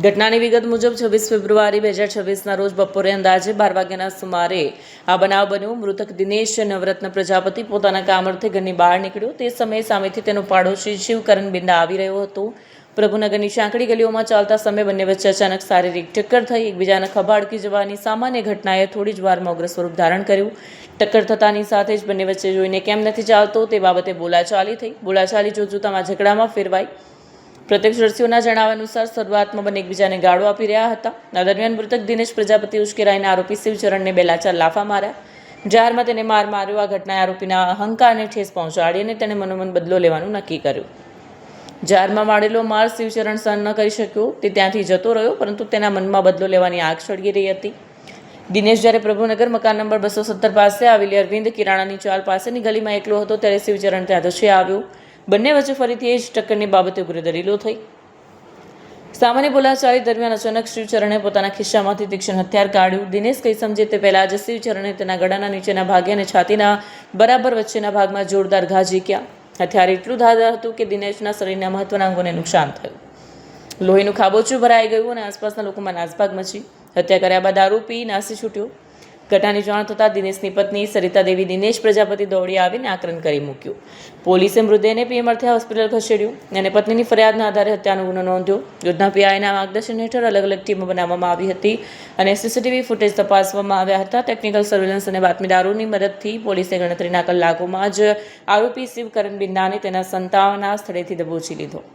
ઘટનાની વિગત મુજબ 26 ફેબ્રુઆરી 2026ના રોજ બપોરે અંદાજે 12 વાગ્યાના સુમારે આ બનાવ બન્યો. મૃતક દિનેશ નવરત્ન પ્રજાપતિ પોતાના કામ અર્થે ઘરની બહાર નીકળ્યો. તે સમયે સામેથી તેનો પાડોશી શિવકરણ બિંદા આવી રહ્યો હતો. પ્રભુનગરની સાંકડી ગલીઓમાં ચાલતા સમયે બંને વચ્ચે અચાનક શારીરિક ટક્કર થઈ. એકબીજાના ખભા અડકી જવાની સામાન્ય ઘટનાએ થોડી જ વારમાં ઉગ્ર સ્વરૂપ ધારણ કર્યું. ટક્કર થતાની સાથે જ બંને વચ્ચે જોઈને કેમ નથી ચાલતો તે બાબતે બોલાચાલી થઈ. બોલાચાલી જોતજોતામાં ઝઘડામાં ફેરવાઈ. પ્રત્યક્ષદર્શીઓના જણાવ્યા અનુસાર શરૂઆતમાં બંને એકબીજાને ગાળો આપી રહ્યા હતા. આ દરમિયાન મૃતક દિનેશ પ્રજાપતિ ઉશ્કેરાઈને આરોપી શિવચરણને 2-4 લાફા માર્યા. જારમાં તેને માર માર્યો. આ ઘટનાએ આરોપીના અહંકારને ઠેસ પહોંચાડી અને તેણે મનોમન બદલો લેવાનું નક્કી કર્યું. જારમાં મારેલો માર શિવચરણ સહન ન કરી શક્યો. તે ત્યાંથી જતો રહ્યો, પરંતુ તેના મનમાં બદલો લેવાની આગ સળગી રહી હતી. દિનેશ જ્યારે પ્રભુનગર મકાન નંબર 217 પાસે આવેલી અરવિંદ કિરાણાની ચાલ પાસેની ગલીમાં એકલો હતો ત્યારે શિવચરણ ત્યાં ધસી આવ્યો. બંને વચ્ચે ફરીથી એ જ ટક્કરની બાબતે ઉગ્ર દલીલો થઈ. સામાન્ય બોલાચાલી દરમિયાન અચાનક શિવચરણે પોતાના ખિસ્સામાંથી તીક્ષ્ણ હથિયાર કાઢ્યું. દિનેશ કંઈ સમજે તે પહેલાં જ શિવચરણે તેના ગળાના નીચેના ભાગે અને છાતીના બરાબર વચ્ચેના ભાગમાં જોરદાર ઘા ઝીક્યા. હથિયાર એટલું ધારદાર હતું કે દિનેશના શરીરના મહત્વના અંગોને નુકસાન થયું. લોહીનું ખાબોચિયું ભરાઈ ગયું અને આસપાસના લોકોમાં નાસભાગ મચી. હત્યા કર્યા બાદ આરોપી નાસી છૂટ્યો. ઘટનાની જાણ થતાં દિનેશની પત્ની સરિતા દેવી દિનેશ પ્રજાપતિ દોડી આવીને આક્રંદ કરી મૂક્યું. પોલીસે મૃતદેહને પીએમ અર્થે હોસ્પિટલ ખસેડ્યું અને પત્નીની ફરિયાદના આધારે હત્યાનો ગુનો નોંધ્યો. યોજના પીઆઈના માર્ગદર્શન હેઠળ અલગ અલગ ટીમો બનાવવામાં આવી હતી અને સીસીટીવી ફૂટેજ તપાસવામાં આવ્યા હતા. ટેકનિકલ સર્વેલન્સ અને બાતમીદારોની મદદથી પોલીસે ગણતરીના કલાકોમાં જ આરોપી શિવકરણ બિંદાને તેના સંતાનના સ્થળેથી દબોચી લીધો.